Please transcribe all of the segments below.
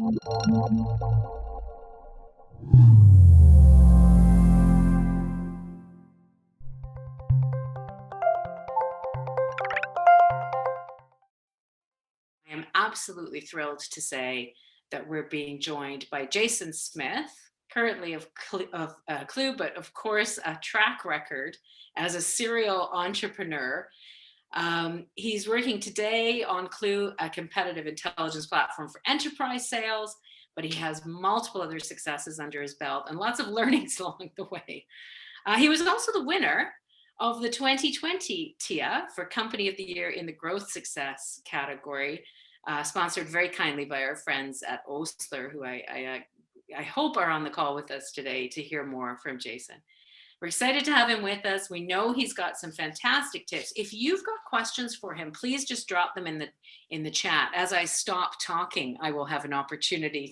I am absolutely thrilled to say that we're being joined by Jason Smith, currently of Klue, but of course a track record as a serial entrepreneur. He's working today on Klue, a competitive intelligence platform for enterprise sales, but he has multiple other successes under his belt and lots of learnings along the way. He was also the winner of the 2020 TIA for Company of the Year in the Growth Success category, sponsored very kindly by our friends at Osler, who I hope are on the call with us today to hear more from Jason. We're excited to have him with us. We know he's got some fantastic tips. If you've got questions for him, please just drop them in the chat. As I stop talking, I will have an opportunity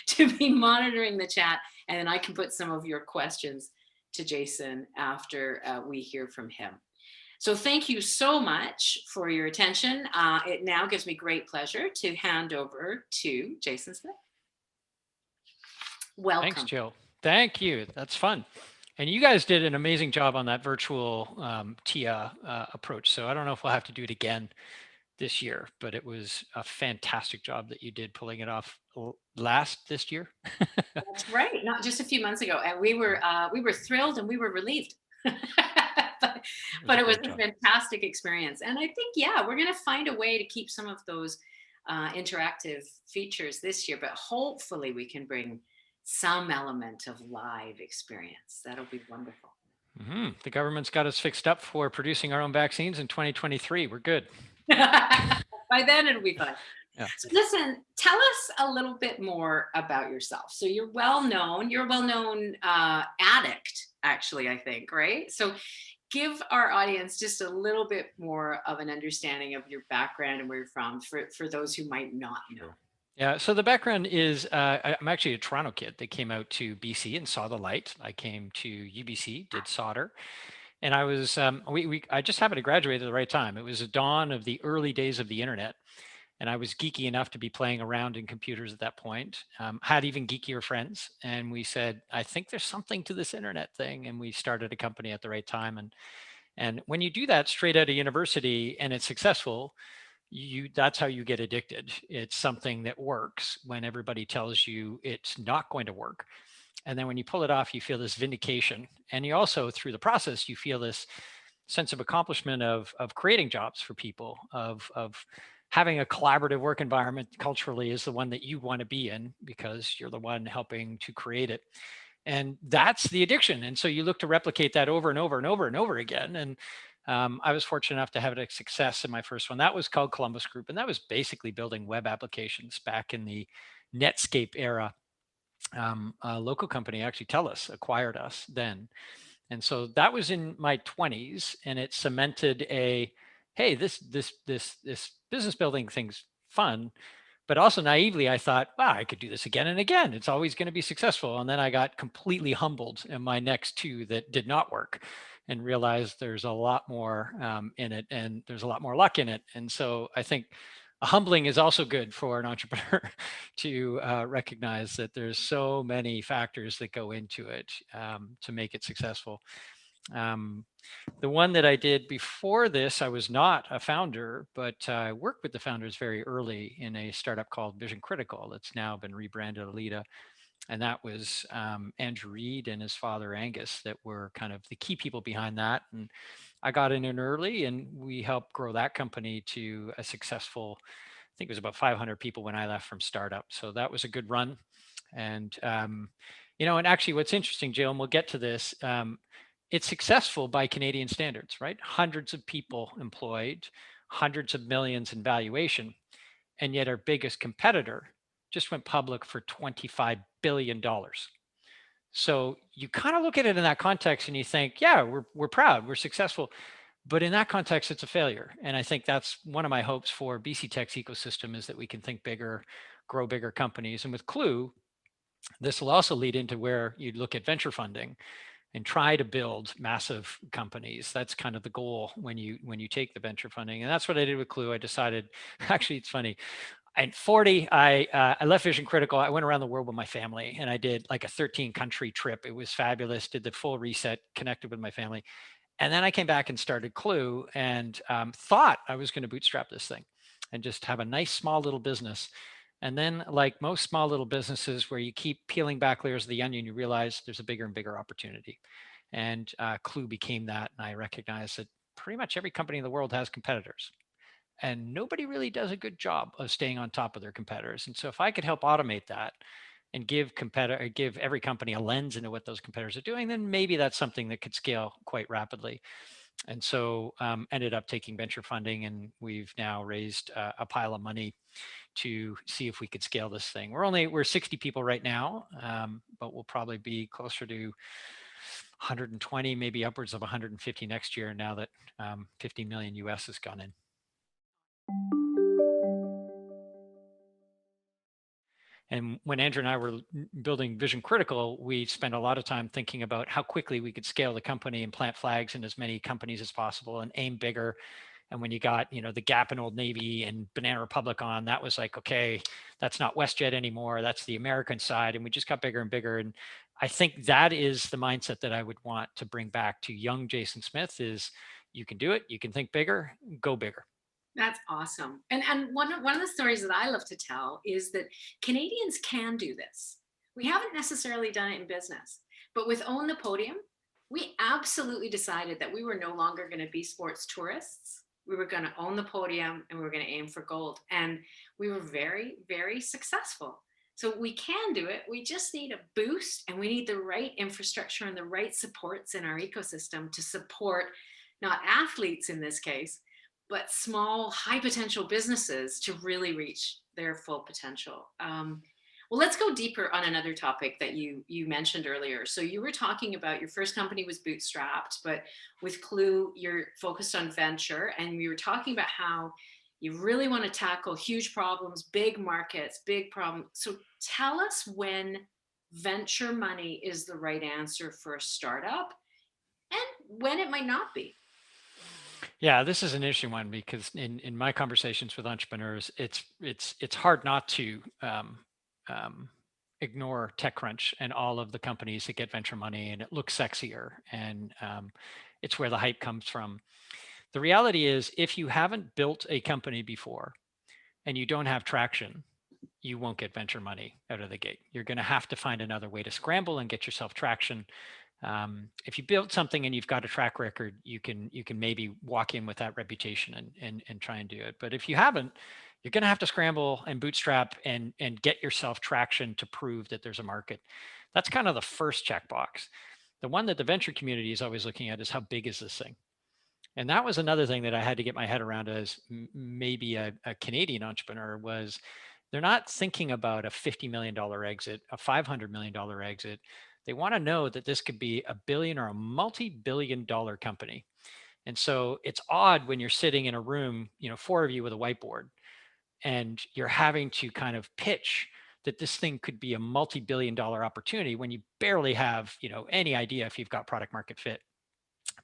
to be monitoring the chat, and then I can put some of your questions to Jason after we hear from him. So thank you so much for your attention. It now gives me great pleasure to hand over to Jason Smith. Welcome. Thanks, Jill. Thank you. That's fun. And you guys did an amazing job on that virtual TIA approach. So I don't know if we'll have to do it again this year, but it was a fantastic job that you did pulling it off this year. That's right. Not just a few months ago, and we were thrilled and we were relieved. but it was a fantastic experience, and I think we're going to find a way to keep some of those interactive features this year. But hopefully, we can bring some element of live experience. That'll be wonderful. Mm-hmm. The government's got us fixed up for producing our own vaccines in 2023. We're good. By then, it'll be fun. Yeah. So listen, tell us a little bit more about yourself. So you're a well-known addict, actually, I think, right? So give our audience just a little bit more of an understanding of your background and where you're from for those who might not know. Yeah, so the background is I'm actually a Toronto kid that came out to BC and saw the light. I came to UBC, did solder, and I was I just happened to graduate at the right time. It was the dawn of the early days of the internet, and I was geeky enough to be playing around in computers at that point. Had even geekier friends, and we said, I think there's something to this internet thing, and we started a company at the right time. And when you do that straight out of university and it's successful, that's how you get addicted. It's something that works when everybody tells you it's not going to work. And then when you pull it off, you feel this vindication. And you also, through the process, you feel this sense of accomplishment of creating jobs for people, of having a collaborative work environment culturally is the one that you want to be in because you're the one helping to create it. And that's the addiction. And so you look to replicate that over and over and over and over again. And I was fortunate enough to have a success in my first one. That was called Columbus Group. And that was basically building web applications back in the Netscape era. A local company, actually TELUS, acquired us then. And so that was in my 20s, and it cemented hey, this business building thing's fun. But also naively, I thought, wow, I could do this again and again. It's always going to be successful. And then I got completely humbled in my next two that did not work, and realized there's a lot more in it, and there's a lot more luck in it. And so I think humbling is also good for an entrepreneur to recognize that there's so many factors that go into it to make it successful. The one that I did before this, I was not a founder, but I worked with the founders very early in a startup called Vision Critical that's now been rebranded Alita. And that was Andrew Reed and his father Angus that were kind of the key people behind that. And I got in early, and we helped grow that company to a successful, I think it was about 500 people when I left from startup. So that was a good run. And, and actually what's interesting, Jill, and we'll get to this, it's successful by Canadian standards, right? Hundreds of people employed, hundreds of millions in valuation. And yet our biggest competitor just went public for $25 billion. So you kind of look at it in that context and you think, yeah, we're proud, we're successful. But in that context, it's a failure. And I think that's one of my hopes for BC Tech's ecosystem is that we can think bigger, grow bigger companies. And with Klue, this will also lead into where you look at venture funding and try to build massive companies. That's kind of the goal when you take the venture funding. And that's what I did with Klue. I decided, actually, it's funny. At 40, I left Vision Critical. I went around the world with my family, and I did like a 13 country trip. It was fabulous. Did the full reset, connected with my family, and then I came back and started Klue, and thought I was going to bootstrap this thing and just have a nice small little business. And then, like most small little businesses, where you keep peeling back layers of the onion, you realize there's a bigger and bigger opportunity. And Klue became that, and I recognized that pretty much every company in the world has competitors, and nobody really does a good job of staying on top of their competitors. And so if I could help automate that and give every company a lens into what those competitors are doing, then maybe that's something that could scale quite rapidly. And so ended up taking venture funding, and we've now raised a pile of money to see if we could scale this thing. We're 60 people right now, but we'll probably be closer to 120, maybe upwards of 150 next year, now that 50 million US has gone in. And when Andrew and I were building Vision Critical, we spent a lot of time thinking about how quickly we could scale the company and plant flags in as many companies as possible and aim bigger. And when you got, the Gap and Old Navy and Banana Republic on, that was like, okay, that's not WestJet anymore. That's the American side. And we just got bigger and bigger. And I think that is the mindset that I would want to bring back to young Jason Smith: is you can do it. You can think bigger, go bigger. That's awesome. And one of the stories that I love to tell is that Canadians can do this. We haven't necessarily done it in business, but with Own the Podium, we absolutely decided that we were no longer going to be sports tourists. We were going to own the podium, and we were going to aim for gold. And we were very, very successful. So we can do it. We just need a boost, and we need the right infrastructure and the right supports in our ecosystem to support not athletes in this case, but small, high potential businesses to really reach their full potential. Well, let's go deeper on another topic that you mentioned earlier. So you were talking about your first company was bootstrapped, but with Klue, you're focused on venture, and we were talking about how you really want to tackle huge problems, big markets, big problems. So tell us when venture money is the right answer for a startup and when it might not be. Yeah, this is an interesting one, because in my conversations with entrepreneurs, it's hard not to um, ignore TechCrunch and all of the companies that get venture money, and it looks sexier, and it's where the hype comes from. The reality is, if you haven't built a company before and you don't have traction, you won't get venture money out of the gate. You're going to have to find another way to scramble and get yourself traction. If you build something and you've got a track record, you can maybe walk in with that reputation and try and do it. But if you haven't, you're going to have to scramble and bootstrap and get yourself traction to prove that there's a market. That's kind of the first checkbox. The one that the venture community is always looking at is, how big is this thing? And that was another thing that I had to get my head around as maybe a Canadian entrepreneur. Was they're not thinking about a $50 million exit, a $500 million exit. They want to know that this could be a billion or a multi-billion-dollar company. And so it's odd when you're sitting in a room, four of you with a whiteboard, and you're having to kind of pitch that this thing could be a multi-billion-dollar opportunity when you barely have, any idea if you've got product market fit.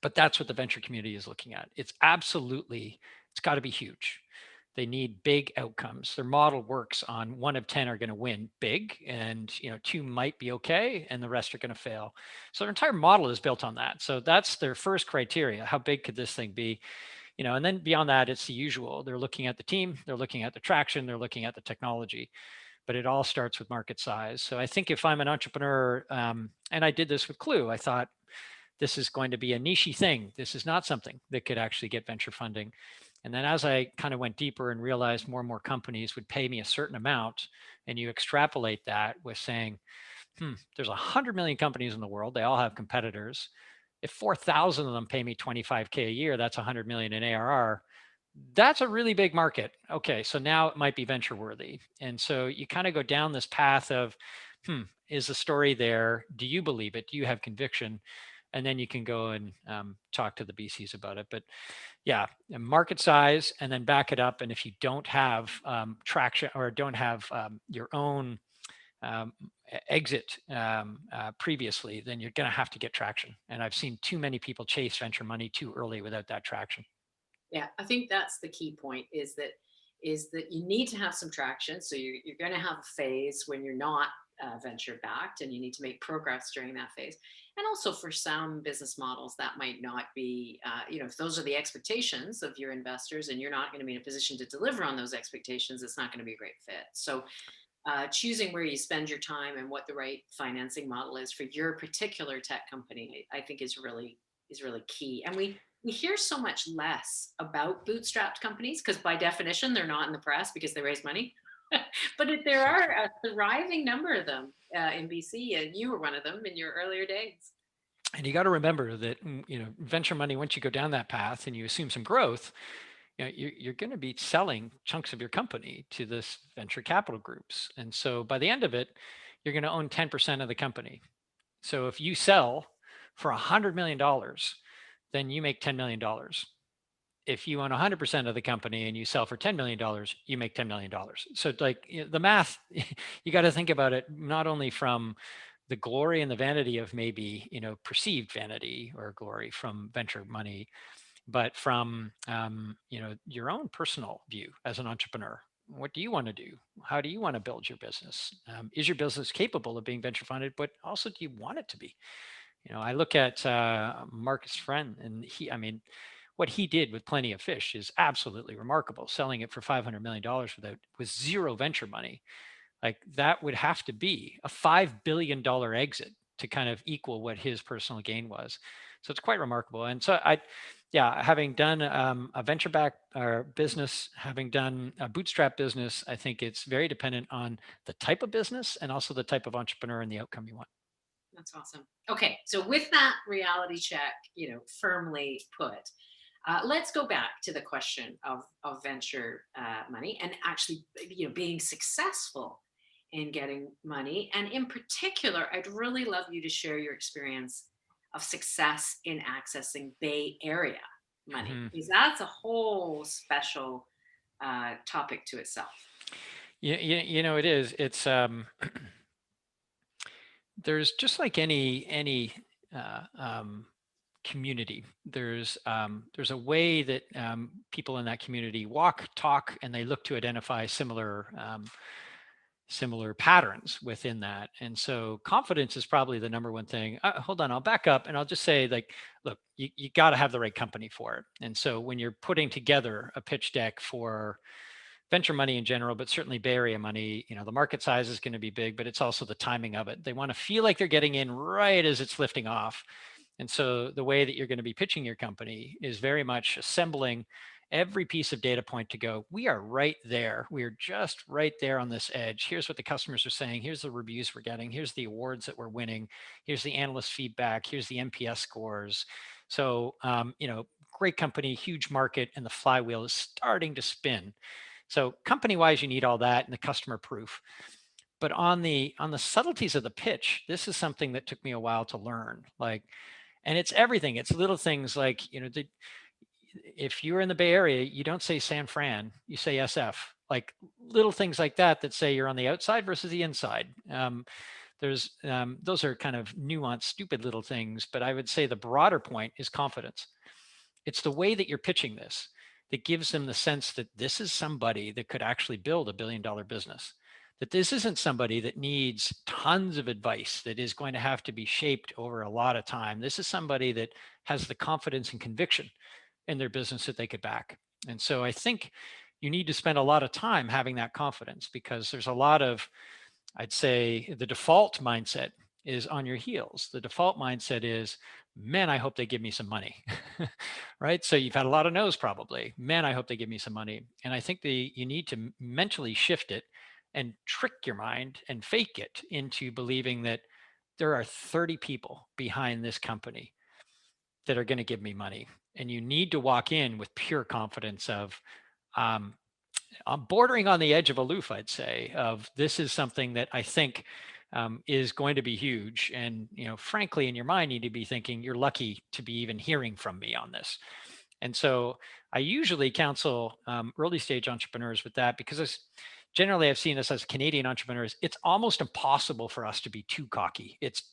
But that's what the venture community is looking at. It's got to be huge. They need big outcomes. Their model works on 1 of 10 are going to win big, and two might be okay, and the rest are going to fail. So their entire model is built on that. So that's their first criteria: how big could this thing be? And then beyond that, it's the usual. They're looking at the team, they're looking at the traction, they're looking at the technology. But it all starts with market size. So I think if I'm an entrepreneur, and I did this with Klue, I thought, this is going to be a niche thing. This is not something that could actually get venture funding. And then as I kind of went deeper and realized more and more companies would pay me a certain amount, and you extrapolate that with saying, there's 100 million companies in the world. They all have competitors. If 4,000 of them pay me 25K a year, that's 100 million in ARR. That's a really big market. Okay, so now it might be venture worthy. And so you kind of go down this path of, is the story there? Do you believe it? Do you have conviction? And then you can go and talk to the BCs about it. But yeah, market size, and then back it up. And if you don't have traction, or don't have your own um, exit previously, then you're going to have to get traction. And I've seen too many people chase venture money too early without that traction. Yeah, I think that's the key point, is that is that you need to have some traction. So you're going to have a phase when you're not venture backed, and you need to make progress during that phase. And also for some business models, that might not be, if those are the expectations of your investors and you're not going to be in a position to deliver on those expectations, it's not going to be a great fit. So choosing where you spend your time and what the right financing model is for your particular tech company, I think is really key. And we hear so much less about bootstrapped companies because by definition they're not in the press because they raise money. But if there So are true. a thriving number of them in BC, and you were one of them in your earlier days. And you got to remember that venture money. Once you go down that path and you assume some growth, you're going to be selling chunks of your company to this venture capital groups, and so by the end of it, you're going to own 10% of the company. So if you sell for $100 million, then you make $10 million. If you own 100% of the company and you sell for $10 million, you make $10 million. So like the math, you got to think about it not only from the glory and the vanity of maybe perceived vanity or glory from venture money, but from your own personal view as an entrepreneur. What do you want to do? How do you want to build your business? Is your business capable of being venture funded? But also, do you want it to be? I look at Marcus Friend, and I mean, what he did with Plenty of Fish is absolutely remarkable. Selling it for $500 million with zero venture money, like that would have to be a $5 billion exit to kind of equal what his personal gain was. So it's quite remarkable. And so yeah, having done a venture back business, having done a bootstrap business, I think it's very dependent on the type of business and also the type of entrepreneur and the outcome you want. That's awesome. Okay, so with that reality check, firmly put, let's go back to the question of venture money and actually, being successful in getting money. And in particular, I'd really love you to share your experience of success in accessing Bay Area money, Mhm. because that's a whole special topic to itself. It is. It's there's just like any community. There's a way that people in that community walk, talk, and they look to identify similar patterns within that. And so confidence is probably the number one thing. Hold on, I'll back up and I'll just say, like, look, you got to have the right company for it. And so when you're putting together a pitch deck for venture money in general, but certainly Bay Area money, the market size is going to be big, but it's also the timing of it. They want to feel like they're getting in right as it's lifting off. And so the way that you're going to be pitching your company is very much assembling every piece of data point to go, we are right there. We are just right there on this edge. Here's what the customers are saying. Here's the reviews we're getting. Here's the awards that we're winning. Here's the analyst feedback. Here's the NPS scores. So, great company, huge market, and the flywheel is starting to spin. So company wise, you need all that and the customer proof. But on the subtleties of the pitch, this is something that took me a while to learn. Like, and it's everything. It's little things like, if you're in the Bay Area, you don't say San Fran, you say SF. Like little things like that that say you're on the outside versus the inside. There's those are kind of nuanced, stupid little things, but I would say the broader point is confidence. It's the way that you're pitching this that gives them the sense that this is somebody that could actually build $1 billion business. That this isn't somebody that needs tons of advice that is going to have to be shaped over a lot of time. This is somebody that has the confidence and conviction in their business that they could back. And so I think you need to spend a lot of time having that confidence because there's a lot of, I'd say, the default mindset is on your heels. The default mindset is, man, I hope they give me some money. Right? So you've had a lot of no's probably. Man, I hope they give me some money. And I think you need to mentally shift it and trick your mind and fake it into believing that there are 30 people behind this company that are going to give me money. And you need to walk in with pure confidence of, um, I'm bordering on the edge of aloof, I'd say, of this is something that I think is going to be huge. And, frankly, in your mind, you need to be thinking you're lucky to be even hearing from me on this. And so I usually counsel early stage entrepreneurs with that because generally I've seen this as Canadian entrepreneurs, it's almost impossible for us to be too cocky. It's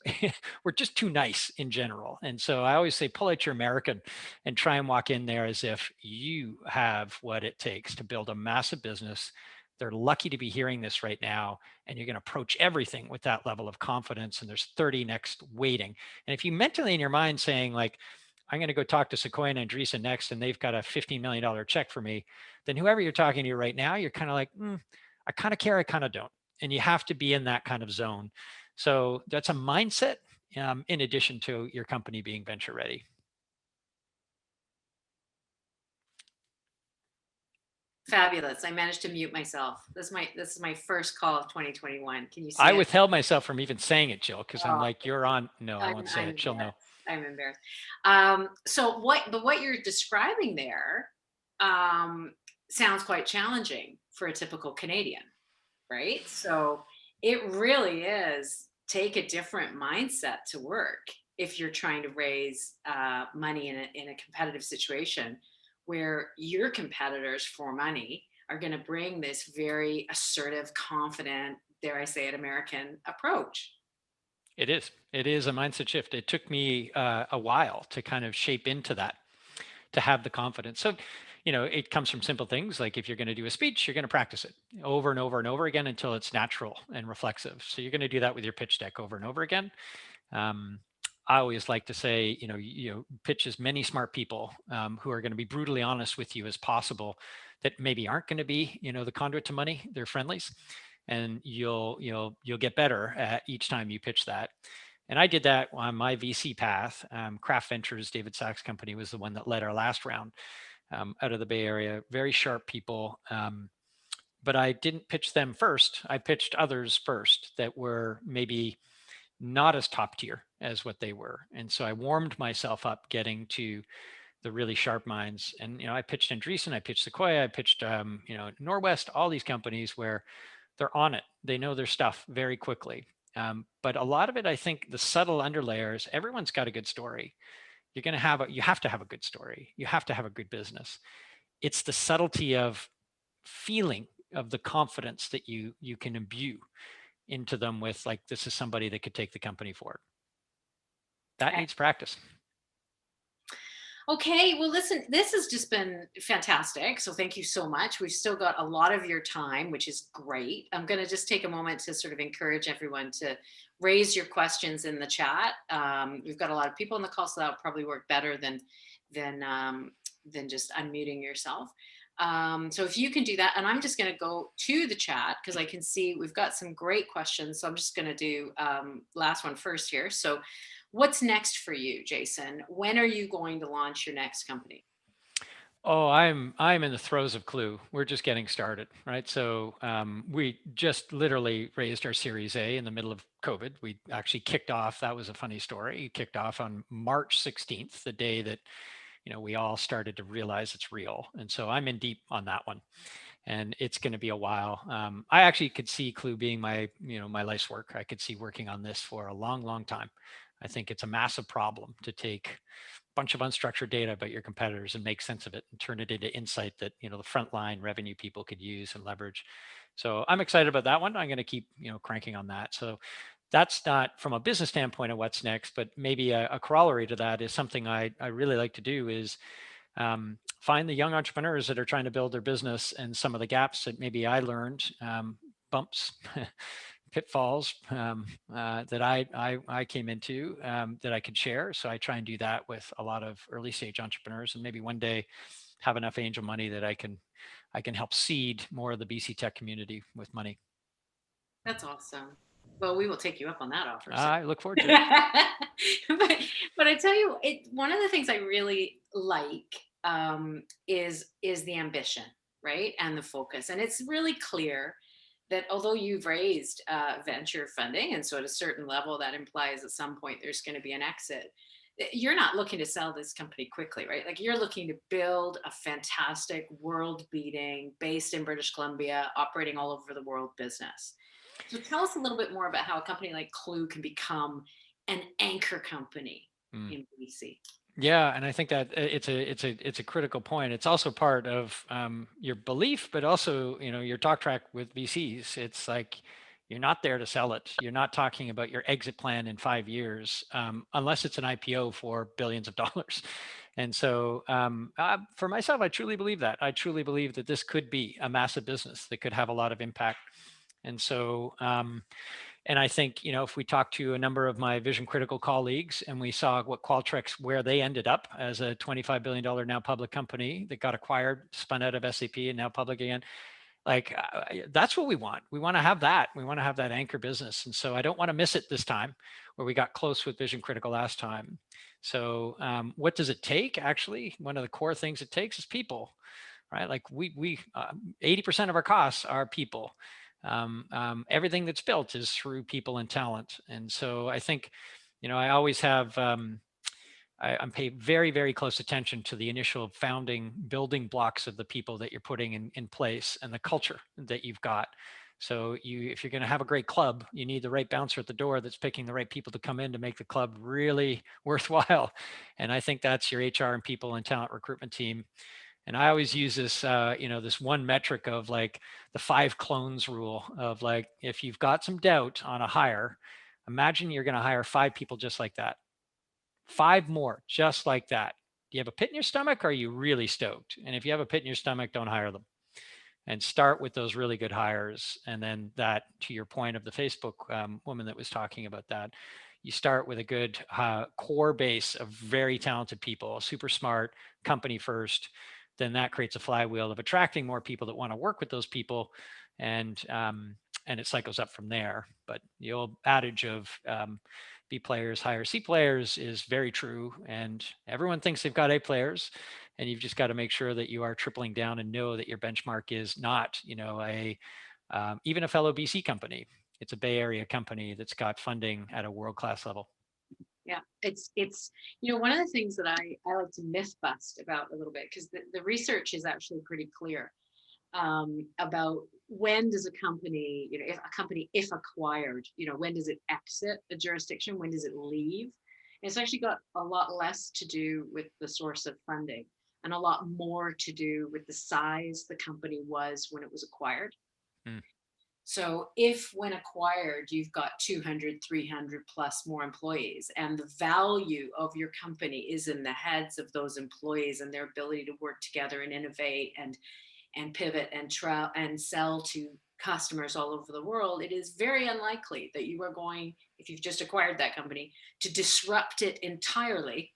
we're just too nice in general. And so I always say pull out your American and try and walk in there as if you have what it takes to build a massive business. They're lucky to be hearing this right now, and you're going to approach everything with that level of confidence. And there's 30 next waiting. And if you mentally in your mind saying like, I'm going to go talk to Sequoia and Andreessen next, and they've got a $15 million check for me, then whoever you're talking to right now, you're kind of like, I kind of care, I kind of don't. And you have to be in that kind of zone. So that's a mindset in addition to your company being venture ready. Fabulous. I managed to mute myself. This is my first call of 2021. Can you see I it? withheld myself from even saying it, Jill, because I'm Oh, like, you're on. No, I I'm won't say I'm it. She'll know. embarrassed. I'm embarrassed. What you're describing there um, sounds quite challenging for a typical Canadian, right? So it really is take a different mindset to work if you're trying to raise money in a competitive situation where your competitors for money are going to bring this very assertive, confident, dare I say it, American approach. It is. It is a mindset shift. It took me a while to kind of shape into that, to have the confidence. So, it comes from simple things like if you're going to do a speech, you're going to practice it over and over and over again until it's natural and reflexive. So you're going to do that with your pitch deck over and over again. Um, I always like to say, pitch as many smart people who are going to be brutally honest with you as possible, that maybe aren't going to be, the conduit to money. They're friendlies, and you'll get better at each time you pitch that. And I did that on my VC path. Craft Ventures, David Sachs' company, was the one that led our last round out of the Bay Area. Very sharp people. But I didn't pitch them first. I pitched others first that were maybe not as top tier as what they were. And so I warmed myself up getting to the really sharp minds. And, I pitched Andreessen, I pitched Sequoia, I pitched, Norwest, all these companies where they're on it. They know their stuff very quickly. But a lot of it, I think the subtle underlayers, everyone's got a good story. You have to have a good story. You have to have a good business. It's the subtlety of feeling of the confidence that you can imbue into them with, like, this is somebody that could take the company forward. That needs practice. Okay, well, listen, this has just been fantastic. So, thank you so much. We've still got a lot of your time, which is great. I'm going to just take a moment to sort of encourage everyone to raise your questions in the chat. We've got a lot of people on the call, so that would probably work better than than just unmuting yourself. So, if you can do that, and I'm just going to go to the chat because I can see we've got some great questions. So, I'm just going to do last one first here. So, what's next for you, Jason? When are you going to launch your next company? Oh, I'm in the throes of Klue. We're just getting started, right? So we just literally raised our Series A in the middle of COVID. We actually kicked off. That was a funny story. Kicked off on March 16th, the day that we all started to realize it's real. And so I'm in deep on that one, and it's going to be a while. I actually could see Klue being my life's work. I could see working on this for a long, long time. I think it's a massive problem to take bunch of unstructured data about your competitors and make sense of it and turn it into insight that the frontline revenue people could use and leverage. So I'm excited about that one. I'm going to keep cranking on that. So that's not from a business standpoint of what's next, but maybe a corollary to that is something I really like to do is find the young entrepreneurs that are trying to build their business and some of the gaps that maybe I learned, bumps, pitfalls that I came into that I could share. So I try and do that with a lot of early stage entrepreneurs, and maybe one day have enough angel money that I can help seed more of the BC tech community with money. That's awesome. Well, we will take you up on that offer soon. I look forward to it. but but I tell you, one of the things I really like is the ambition, right, and the focus, and it's really clear that although you've raised venture funding, and so at a certain level that implies at some point there's going to be an exit. You're not looking to sell this company quickly, right? Like you're looking to build a fantastic, world-beating, based in British Columbia, operating all over the world business. So tell us a little bit more about how a company like Klue can become an anchor company Mm. in BC. Yeah, and I think that it's a critical point. It's also part of your belief, but also your talk track with VCs. It's like you're not there to sell it. You're not talking about your exit plan in 5 years, unless it's an IPO for billions of dollars. And so, for myself, I truly believe that. I truly believe that this could be a massive business that could have a lot of impact. And so, and I think, if we talk to a number of my vision critical colleagues and we saw what Qualtrics, where they ended up as a $25 billion now public company that got acquired, spun out of SAP and now public again, like that's what we want. We want to have that. We want to have that anchor business. And so I don't want to miss it this time where we got close with vision critical last time. So what does it take? Actually, one of the core things it takes is people, right? Like 80% of our costs are people. Everything that's built is through people and talent. And so I think, I always have, I'm pay very, very close attention to the initial founding building blocks of the people that you're putting in place and the culture that you've got. So if you're going to have a great club, you need the right bouncer at the door that's picking the right people to come in to make the club really worthwhile. And I think that's your HR and people and talent recruitment team. And I always use this, this one metric of like the 5 clones rule of like, if you've got some doubt on a hire, imagine you're going to hire 5 people just like that, 5 more just like that. Do you have a pit in your stomach? Or are you really stoked? And if you have a pit in your stomach, don't hire them, and start with those really good hires. And then that, to your point of the Facebook woman that was talking about that, you start with a good core base of very talented people, super smart, company first. Then that creates a flywheel of attracting more people that want to work with those people, and it cycles up from there. But the old adage of B players hire C players is very true, and everyone thinks they've got A players, and you've just got to make sure that you are tripling down and know that your benchmark is not, a even a fellow BC company. It's a Bay Area company that's got funding at a world class level. Yeah, it's one of the things that I like to myth bust about a little bit, because the research is actually pretty clear, about when does a company, if a company, if acquired, when does it exit a jurisdiction, when does it leave. And it's actually got a lot less to do with the source of funding and a lot more to do with the size the company was when it was acquired. Mm. So if when acquired, you've got 200, 300 plus more employees, and the value of your company is in the heads of those employees and their ability to work together and innovate and pivot and and sell to customers all over the world, it is very unlikely that you are going, if you've just acquired that company, to disrupt it entirely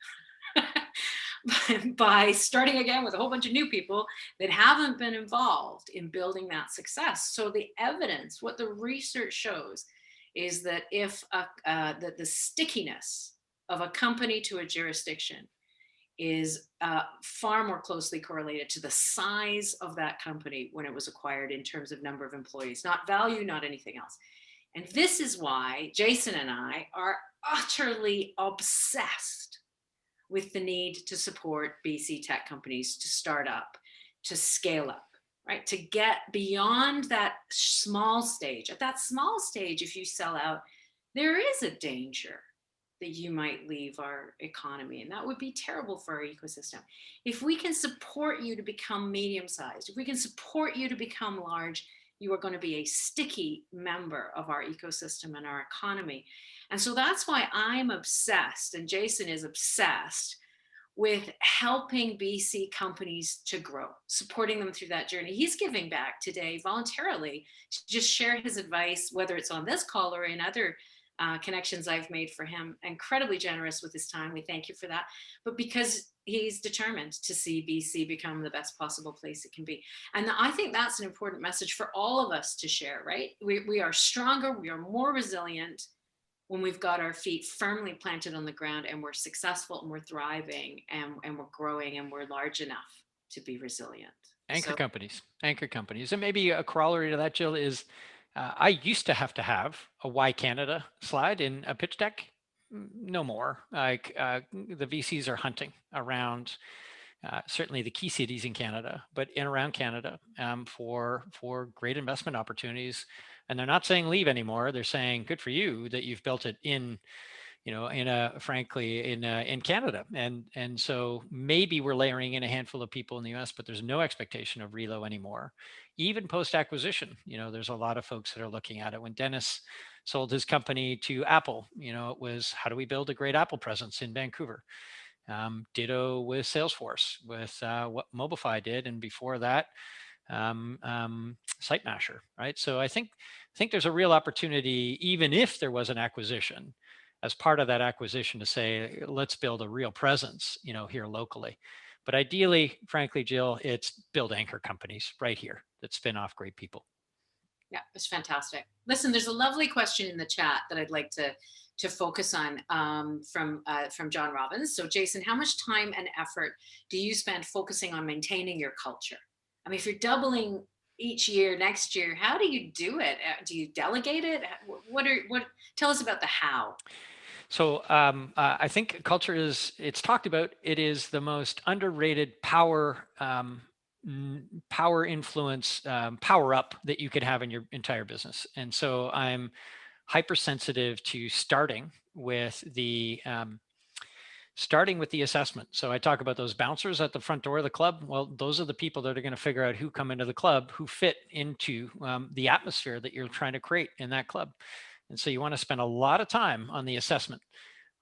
by starting again with a whole bunch of new people that haven't been involved in building that success. So the evidence, what the research shows, is that if that the stickiness of a company to a jurisdiction is far more closely correlated to the size of that company when it was acquired in terms of number of employees, not value, not anything else. And this is why Jason and I are utterly obsessed with the need to support BC tech companies to start up, to scale up, right? To get beyond that small stage. At that small stage, if you sell out, there is a danger that you might leave our economy, and that would be terrible for our ecosystem. If we can support you to become medium sized, if we can support you to become large, you are going to be a sticky member of our ecosystem and our economy. And so that's why I'm obsessed, and Jason is obsessed with helping BC companies to grow, supporting them through that journey. He's giving back today voluntarily to just share his advice, whether it's on this call or in other connections I've made for him. Incredibly generous with his time. We thank you for that. But because he's determined to see BC become the best possible place it can be. And I think that's an important message for all of us to share, right? We are stronger, we are more resilient when we've got our feet firmly planted on the ground and we're successful and we're thriving and we're growing and we're large enough to be resilient. Anchor So companies, anchor companies. And maybe a corollary to that, Jill, is I used to have a Why Canada slide in a pitch deck. No more. Like the VCs are hunting around certainly the key cities in Canada, but in around Canada for great investment opportunities. And they're not saying leave anymore. They're saying good for you that you've built it in in a frankly in Canada, and so maybe we're layering in a handful of people in the US, but there's no expectation of relo anymore. Even post acquisition, there's a lot of folks that are looking at it. When Dennis sold his company to Apple, it was, how do we build a great Apple presence in Vancouver? Ditto with Salesforce, with what Mobify did, and before that, SiteMasher, right? So I think there's a real opportunity, even if there was an acquisition, as part of that acquisition, to say, let's build a real presence, here locally. But ideally, frankly, Jill, it's build anchor companies right here that spin off great people. Yeah, it's fantastic. Listen, there's a lovely question in the chat that I'd like to focus on, from John Robbins. So, Jason, how much time and effort do you spend focusing on maintaining your culture? I mean, if you're doubling each year, next year, how do you do it? Do you delegate it? What? Tell us about the how. So I think culture it's talked about. It is the most underrated power, power influence, power up that you could have in your entire business. And so I'm hypersensitive to starting with the assessment. So I talk about those bouncers at the front door of the club. Well, those are the people that are going to figure out who come into the club, who fit into the atmosphere that you're trying to create in that club. And so you want to spend a lot of time on the assessment,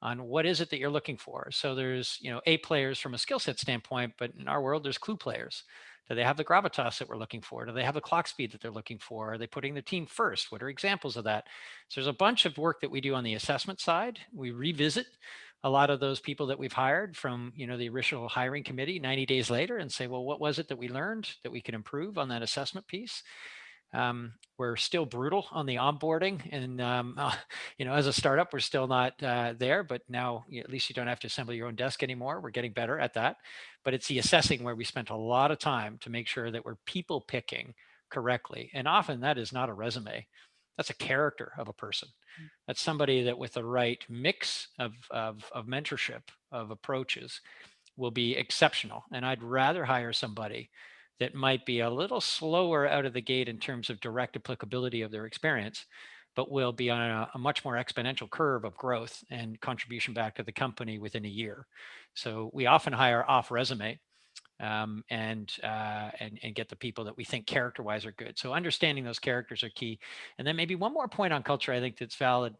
on what is it that you're looking for. So there's, A players from a skill set standpoint, but in our world, there's Klue players. Do they have the gravitas that we're looking for? Do they have the clock speed that they're looking for? Are they putting the team first? What are examples of that? So there's a bunch of work that we do on the assessment side. We revisit a lot of those people that we've hired from, the original hiring committee 90 days later, and say, well, what was it that we learned that we can improve on that assessment piece? We're still brutal on the onboarding, and as a startup, we're still not there. But now, at least you don't have to assemble your own desk anymore. We're getting better at that. But it's the assessing where we spent a lot of time to make sure that we're people picking correctly. And often that is not a resume; that's a character of a person. That's somebody that, with the right mix of mentorship, of approaches, will be exceptional. And I'd rather hire somebody that might be a little slower out of the gate in terms of direct applicability of their experience, but will be on a much more exponential curve of growth and contribution back to the company within a year. So we often hire off resume, and get the people that we think character-wise are good. So understanding those characters are key. And then maybe one more point on culture I think that's valid.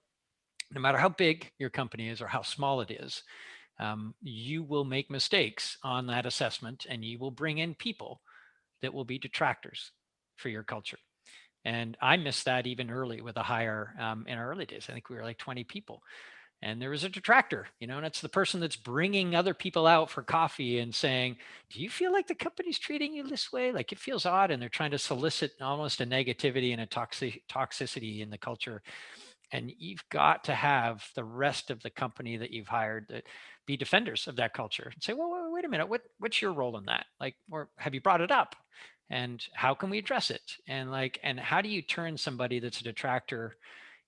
No matter how big your company is or how small it is, you will make mistakes on that assessment, and you will bring in people that will be detractors for your culture. And I missed that even early with a hire, in our early days. I think we were like 20 people. And there was a detractor, and it's the person that's bringing other people out for coffee and saying, do you feel like the company's treating you this way? Like, it feels odd. And they're trying to solicit almost a negativity and a toxicity in the culture. And you've got to have the rest of the company that you've hired that be defenders of that culture and say, well, wait a minute, what's your role in that? Like, or have you brought it up? And how can we address it? And how do you turn somebody that's a detractor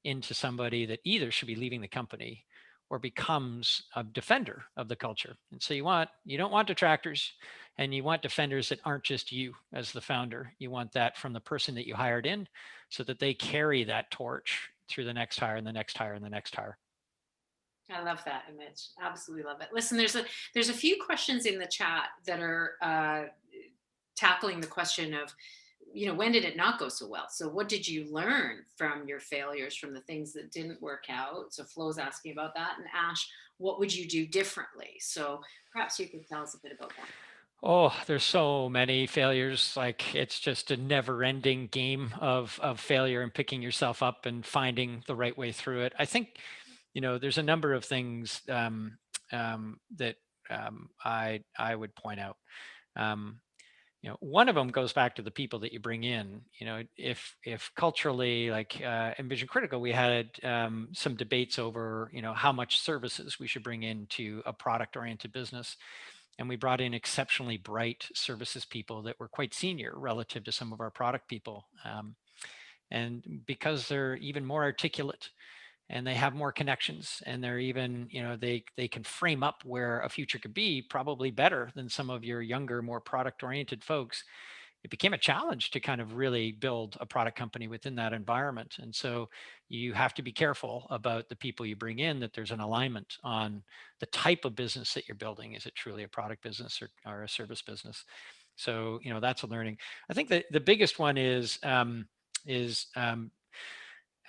into somebody that either should be leaving the company or becomes a defender of the culture? And so you don't want detractors, and you want defenders that aren't just you as the founder. You want that from the person that you hired in, so that they carry that torch through the next hire and the next hire and the next hire. I love that image. Absolutely love it. Listen, there's a few questions in the chat that are tackling the question of, when did it not go so well? So what did you learn from your failures, from the things that didn't work out? So Flo's asking about that. And Ash, what would you do differently? So perhaps you could tell us a bit about that. Oh, there's so many failures. Like, it's just a never-ending game of failure and picking yourself up and finding the right way through it. I think, there's a number of things that I would point out. Um, One of them goes back to the people that you bring in. If culturally, like, in Vision Critical, we had some debates over, how much services we should bring into a product-oriented business, and we brought in exceptionally bright services people that were quite senior relative to some of our product people. And because they're even more articulate, and they have more connections, and they're even, they can frame up where a future could be probably better than some of your younger, more product oriented folks, it became a challenge to kind of really build a product company within that environment. And so you have to be careful about the people you bring in, that there's an alignment on the type of business that you're building. Is it truly a product business or a service business? So, that's a learning. I think that the biggest one is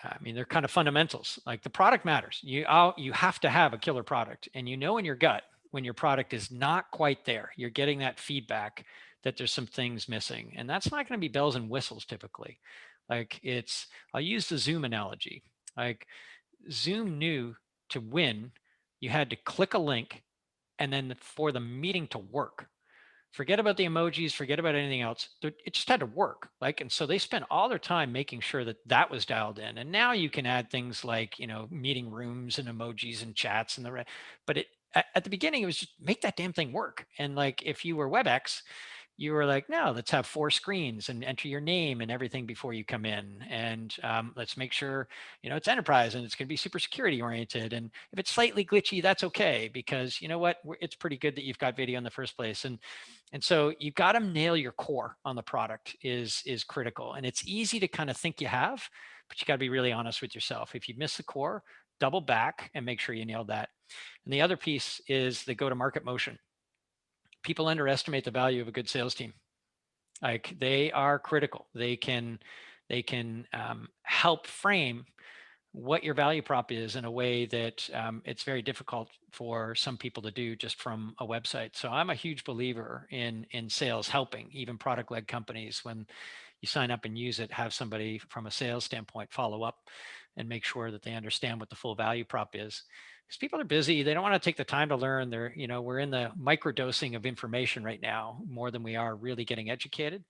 I mean, they're kind of fundamentals. Like the product matters. You have to have a killer product, and in your gut when your product is not quite there. You're getting that feedback that there's some things missing, and that's not going to be bells and whistles typically. Like I'll use the Zoom analogy. Like Zoom knew to win, you had to click a link, and then for the meeting to work. Forget about the emojis, forget about anything else. It just had to work. And so they spent all their time making sure that that was dialed in. And now you can add things like, meeting rooms and emojis and chats and the rest. But at the beginning, it was just make that damn thing work. And like, if you were WebEx, you were like, no, let's have 4 screens and enter your name and everything before you come in. And let's make sure, it's enterprise and it's going to be super security oriented. And if it's slightly glitchy, that's okay, because you know what, it's pretty good that you've got video in the first place. And so you've got to nail your core on the product is critical. And it's easy to kind of think you have, but you got to be really honest with yourself. If you miss the core, double back and make sure you nailed that. And the other piece is the go to market motion. People underestimate the value of a good sales team. Like they are critical. They can help frame what your value prop is in a way that it's very difficult for some people to do just from a website. So I'm a huge believer in sales helping even product-led companies. When you sign up and use it, have somebody from a sales standpoint follow up and make sure that they understand what the full value prop is. Because people are busy, they don't want to take the time to learn. We're in the microdosing of information right now more than we are really getting educated.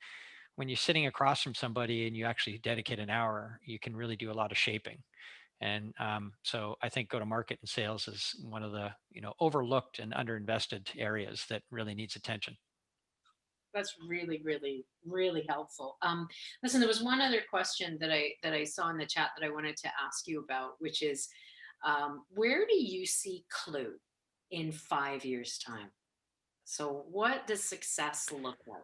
When you're sitting across from somebody and you actually dedicate an hour, you can really do a lot of shaping. And so I think go to market and sales is one of the overlooked and underinvested areas that really needs attention. That's really, really, really helpful. Listen, there was one other question that I saw in the chat that I wanted to ask you about, which is, where do you see Clue in 5 years' time? So, what does success look like?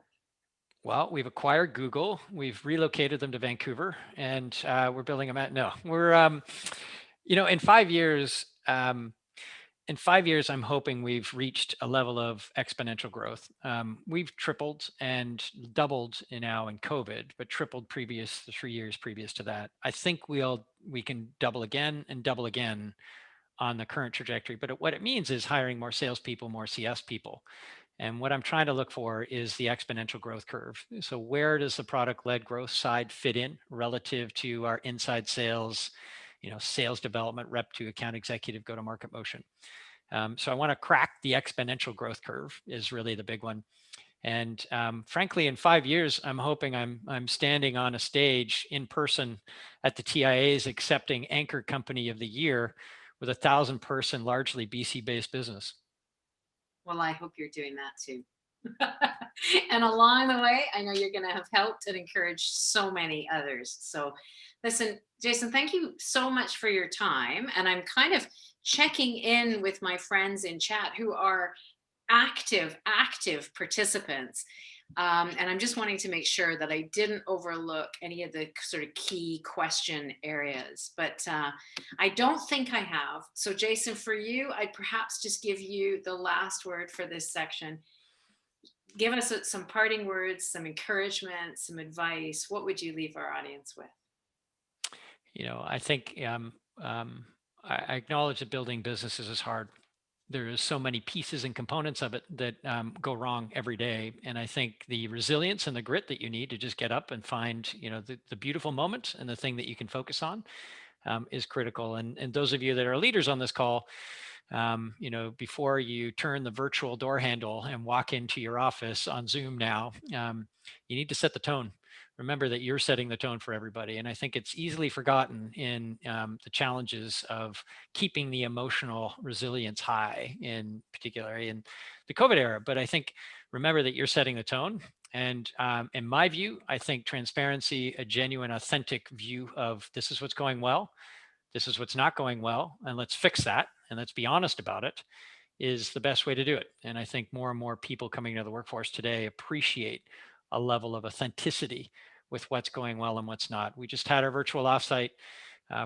Well, we've acquired Google. We've relocated them to Vancouver, and we're building them at. No, we're in 5 years. In 5 years, I'm hoping we've reached a level of exponential growth. We've tripled and doubled now in COVID, but tripled the 3 years previous to that. I think we can double again and double again on the current trajectory. But what it means is hiring more salespeople, more CS people. And what I'm trying to look for is the exponential growth curve. So where does the product led growth side fit in relative to our inside sales, sales development, rep to account executive, go to market motion? So I want to crack the exponential growth curve is really the big one. And frankly, in 5 years, I'm hoping I'm standing on a stage in person at the TIAs accepting Anchor Company of the Year with 1,000-person, largely BC based business. Well, I hope you're doing that too. And along the way, I know you're going to have helped and encouraged so many others. So, listen, Jason, thank you so much for your time. And I'm kind of checking in with my friends in chat who are active participants. And I'm just wanting to make sure that I didn't overlook any of the sort of key question areas, but I don't think I have. So, Jason, for you, I'd perhaps just give you the last word for this section. Give us some parting words, some encouragement, some advice. What would you leave our audience with? I think I acknowledge that building businesses is hard. There is so many pieces and components of it that go wrong every day. And I think the resilience and the grit that you need to just get up and find, the beautiful moment and the thing that you can focus on is critical. And those of you that are leaders on this call, before you turn the virtual door handle and walk into your office on Zoom now, you need to set the tone. Remember that you're setting the tone for everybody. And I think it's easily forgotten in the challenges of keeping the emotional resilience high, in particular in the COVID era. But I think remember that you're setting the tone. And in my view, I think transparency, a genuine, authentic view of this is what's going well, this is what's not going well, and let's fix that and let's be honest about it, is the best way to do it. And I think more and more people coming into the workforce today appreciate a level of authenticity with what's going well and what's not. We just had our virtual offsite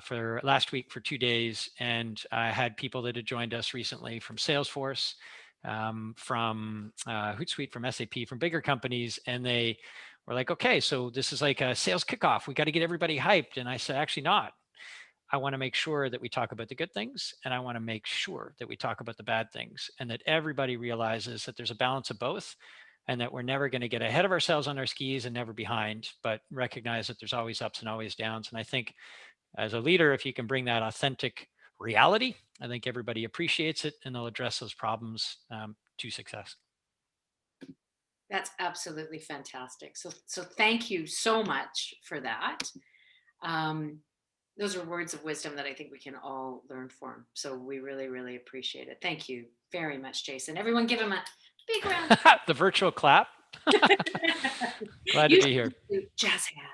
for last week for 2 days, and I had people that had joined us recently from Salesforce, from Hootsuite, from SAP, from bigger companies, and they were like, "Okay, so this is like a sales kickoff. We got to get everybody hyped." And I said, "Actually, not. I want to make sure that we talk about the good things, and I want to make sure that we talk about the bad things, and that everybody realizes that there's a balance of both, and that we're never going to get ahead of ourselves on our skis and never behind, but recognize that there's always ups and always downs." And I think as a leader, if you can bring that authentic reality, I think everybody appreciates it and they'll address those problems to success. That's absolutely fantastic. So thank you so much for that. Um, those are words of wisdom that I think we can all learn from. So we really, really appreciate it. Thank you very much, Jason. Everyone give him a big round. The virtual clap. Glad to You be here. should do jazz hands.